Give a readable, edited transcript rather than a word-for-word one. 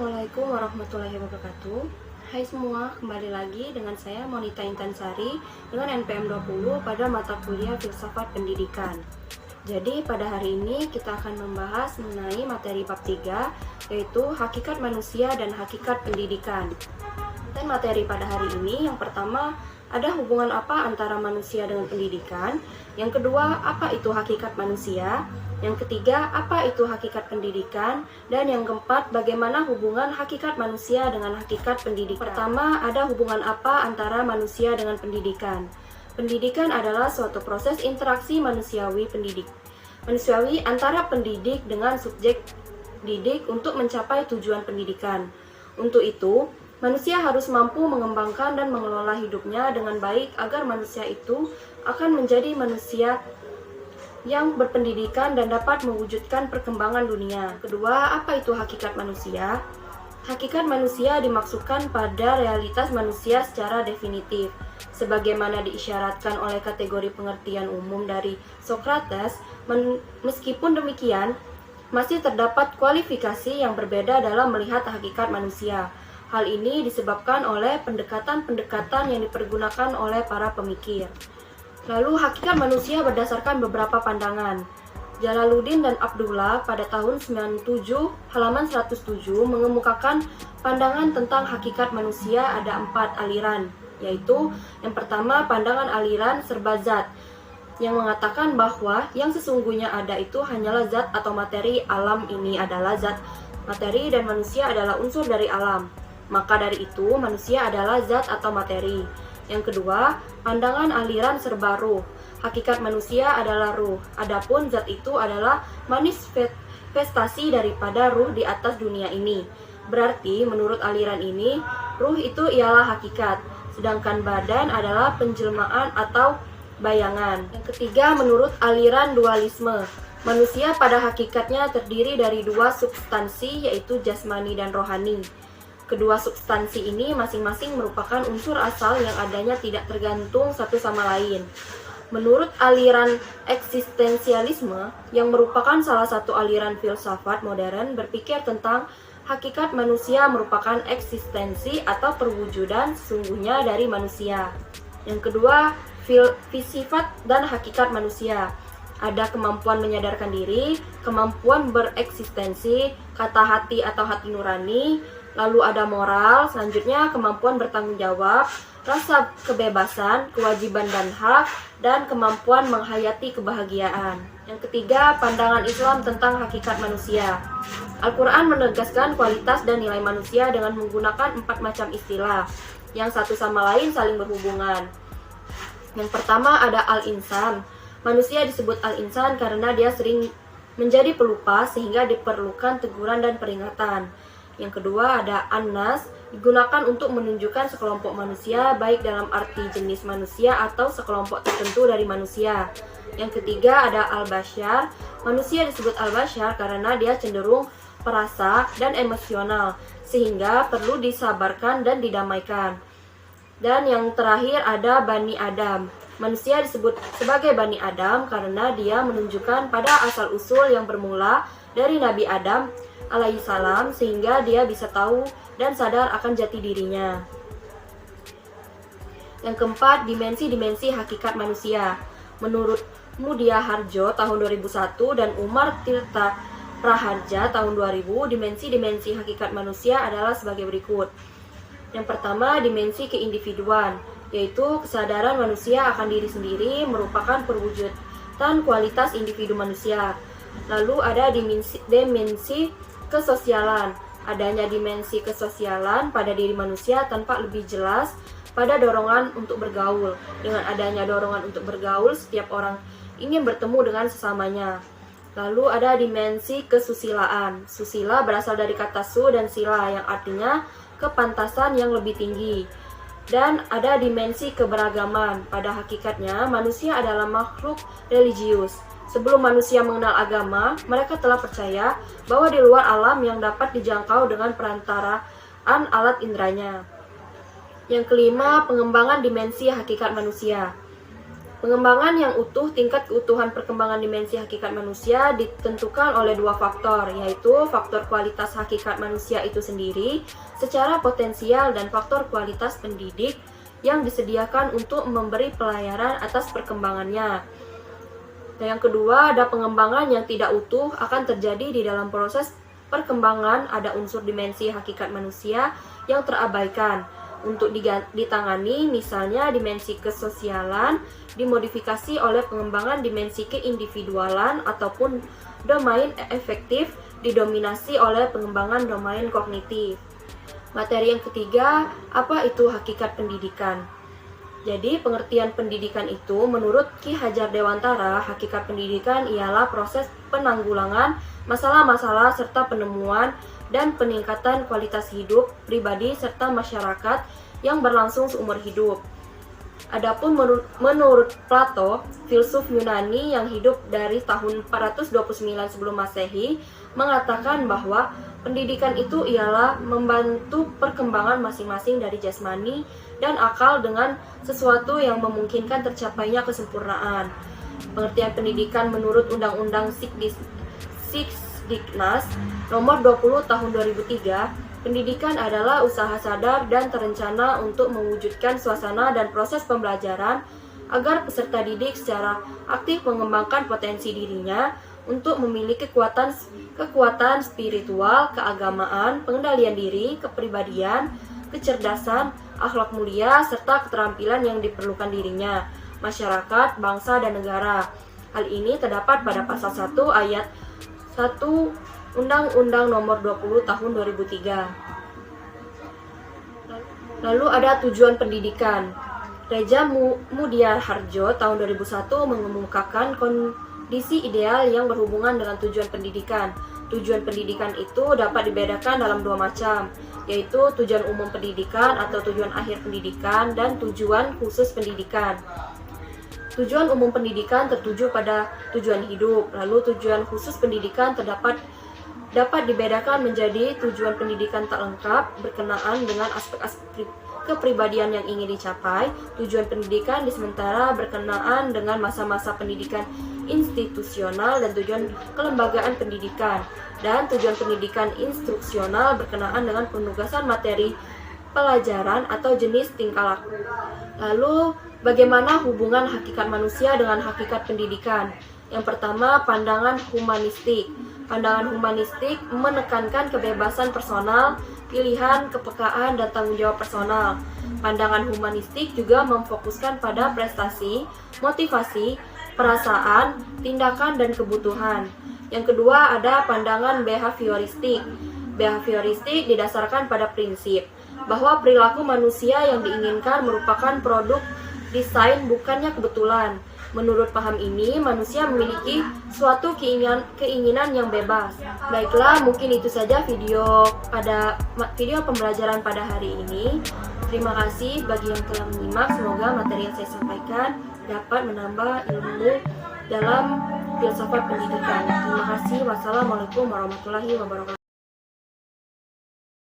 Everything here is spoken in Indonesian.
Assalamualaikum warahmatullahi wabarakatuh. Hai semua, kembali lagi dengan saya Monita Intansari dengan NPM 20 pada mata kuliah Filsafat Pendidikan. Jadi pada hari ini kita akan membahas mengenai materi bab 3, yaitu Hakikat Manusia dan Hakikat Pendidikan. Dan materi pada hari ini yang pertama, ada hubungan apa antara manusia dengan pendidikan? Yang kedua, apa itu hakikat manusia? Yang ketiga, apa itu hakikat pendidikan? Dan yang keempat, bagaimana hubungan hakikat manusia dengan hakikat pendidikan? Pertama, ada hubungan apa antara manusia dengan pendidikan? Pendidikan adalah suatu proses interaksi manusiawi antara pendidik dengan subjek didik untuk mencapai tujuan pendidikan. Untuk itu, manusia harus mampu mengembangkan dan mengelola hidupnya dengan baik agar manusia itu akan menjadi manusia yang berpendidikan dan dapat mewujudkan perkembangan dunia. Kedua, apa itu hakikat manusia? Hakikat manusia dimaksudkan pada realitas manusia secara definitif. Sebagaimana diisyaratkan oleh kategori pengertian umum dari Socrates, meskipun demikian, masih terdapat kualifikasi yang berbeda dalam melihat hakikat manusia. Hal ini disebabkan oleh pendekatan-pendekatan yang dipergunakan oleh para pemikir. Lalu hakikat manusia berdasarkan beberapa pandangan. Jalaluddin dan Abdullah pada tahun 97 halaman 107 mengemukakan pandangan tentang hakikat manusia ada 4 aliran, yaitu yang pertama pandangan aliran serba zat, yang mengatakan bahwa yang sesungguhnya ada itu hanyalah zat atau materi, alam ini adalah zat materi dan manusia adalah unsur dari alam. Maka dari itu, manusia adalah zat atau materi. Yang kedua, pandangan aliran serba ruh. Hakikat manusia adalah ruh. Adapun zat itu adalah manifestasi daripada ruh di atas dunia ini. Berarti, menurut aliran ini, ruh itu ialah hakikat. Sedangkan badan adalah penjelmaan atau bayangan. Yang ketiga, menurut aliran dualisme. Manusia pada hakikatnya terdiri dari dua substansi, yaitu jasmani dan rohani. Kedua substansi ini masing-masing merupakan unsur asal yang adanya tidak tergantung satu sama lain. Menurut aliran eksistensialisme, yang merupakan salah satu aliran filsafat modern, berpikir tentang hakikat manusia merupakan eksistensi atau perwujudan sesungguhnya dari manusia. Yang kedua, sifat dan hakikat manusia. Ada kemampuan menyadarkan diri, kemampuan bereksistensi, kata hati atau hati nurani. Lalu ada moral, selanjutnya kemampuan bertanggung jawab, rasa kebebasan, kewajiban dan hak, dan kemampuan menghayati kebahagiaan. Yang ketiga, pandangan Islam tentang hakikat manusia. Al-Quran menegaskan kualitas dan nilai manusia dengan menggunakan 4 macam istilah, yang satu sama lain saling berhubungan. Yang pertama ada al-insan. Manusia disebut al-insan karena dia sering menjadi pelupa sehingga diperlukan teguran dan peringatan. Yang kedua ada an-nas, digunakan untuk menunjukkan sekelompok manusia baik dalam arti jenis manusia atau sekelompok tertentu dari manusia. Yang ketiga ada al-bashar, manusia disebut al-bashar karena dia cenderung perasa dan emosional sehingga perlu disabarkan dan didamaikan. Dan yang terakhir ada Bani Adam. Manusia disebut sebagai Bani Adam karena dia menunjukkan pada asal-usul yang bermula dari Nabi Adam alaihissalam sehingga dia bisa tahu dan sadar akan jati dirinya. Yang keempat, dimensi-dimensi hakikat manusia. Menurut Mudia Harjo tahun 2001 dan Umar Tirta Praharja tahun 2000, dimensi-dimensi hakikat manusia adalah sebagai berikut. Yang pertama, dimensi keindividuan, yaitu kesadaran manusia akan diri sendiri merupakan perwujudan kualitas individu manusia. Lalu ada dimensi kesosialan. Adanya dimensi kesosialan pada diri manusia tanpa lebih jelas pada dorongan untuk bergaul. Dengan adanya dorongan untuk bergaul, setiap orang ingin bertemu dengan sesamanya. Lalu ada dimensi kesusilaan. Susila berasal dari kata su dan sila yang artinya kepantasan yang lebih tinggi. Dan ada dimensi keberagaman. Pada hakikatnya, manusia adalah makhluk religius. Sebelum manusia mengenal agama, mereka telah percaya bahwa di luar alam yang dapat dijangkau dengan perantaraan alat indranya. Yang kelima, pengembangan dimensi hakikat manusia. Pengembangan yang utuh, tingkat keutuhan perkembangan dimensi hakikat manusia ditentukan oleh dua faktor, yaitu faktor kualitas hakikat manusia itu sendiri secara potensial dan faktor kualitas pendidik yang disediakan untuk memberi pelayanan atas perkembangannya. Dan yang kedua, ada pengembangan yang tidak utuh akan terjadi di dalam proses perkembangan, ada unsur dimensi hakikat manusia yang terabaikan. Untuk ditangani, misalnya dimensi kesosialan dimodifikasi oleh pengembangan dimensi keindividualan ataupun domain efektif didominasi oleh pengembangan domain kognitif. Materi yang ketiga, apa itu hakikat pendidikan? Jadi, pengertian pendidikan itu menurut Ki Hajar Dewantara, hakikat pendidikan ialah proses penanggulangan masalah-masalah serta penemuan dan peningkatan kualitas hidup pribadi serta masyarakat yang berlangsung seumur hidup. Adapun menurut Plato, filsuf Yunani yang hidup dari tahun 429 sebelum Masehi, mengatakan bahwa pendidikan itu ialah membantu perkembangan masing-masing dari jasmani dan akal dengan sesuatu yang memungkinkan tercapainya kesempurnaan. Pengertian pendidikan menurut Undang-Undang Sikdiknas Nomor 20 Tahun 2003, pendidikan adalah usaha sadar dan terencana untuk mewujudkan suasana dan proses pembelajaran agar peserta didik secara aktif mengembangkan potensi dirinya untuk memiliki kekuatan spiritual, keagamaan, pengendalian diri, kepribadian, kecerdasan, akhlak mulia, serta keterampilan yang diperlukan dirinya, masyarakat, bangsa, dan negara. Hal ini terdapat pada pasal 1 ayat 1 Undang-Undang Nomor 20 Tahun 2003. Lalu ada tujuan pendidikan. Reja Mudiarharjo tahun 2001 mengemukakan kondisi ideal yang berhubungan dengan tujuan pendidikan. Tujuan pendidikan itu dapat dibedakan dalam dua macam, yaitu tujuan umum pendidikan atau tujuan akhir pendidikan dan tujuan khusus pendidikan. Tujuan umum pendidikan tertuju pada tujuan hidup, lalu tujuan khusus pendidikan dapat dibedakan menjadi tujuan pendidikan tak lengkap berkenaan dengan aspek-aspek kepribadian yang ingin dicapai, tujuan pendidikan di sementara berkenaan dengan masa-masa pendidikan institusional dan tujuan kelembagaan pendidikan, dan tujuan pendidikan instruksional berkenaan dengan penugasan materi pelajaran atau jenis tingkah laku. Lalu, bagaimana hubungan hakikat manusia dengan hakikat pendidikan? Yang pertama, pandangan humanistik. Pandangan humanistik menekankan kebebasan personal, pilihan, kepekaan, dan tanggung jawab personal. Pandangan humanistik juga memfokuskan pada prestasi, motivasi, perasaan, tindakan, dan kebutuhan. Yang kedua ada pandangan behavioristik. Behavioristik didasarkan pada prinsip bahwa perilaku manusia yang diinginkan merupakan produk desain bukannya kebetulan. Menurut paham ini, manusia memiliki suatu keinginan yang bebas. Baiklah, mungkin itu saja video pembelajaran pada hari ini. Terima kasih bagi yang telah menyimak. Semoga materi yang saya sampaikan dapat menambah ilmu dalam filsafat pendidikan. Terima kasih. Wassalamualaikum warahmatullahi wabarakatuh.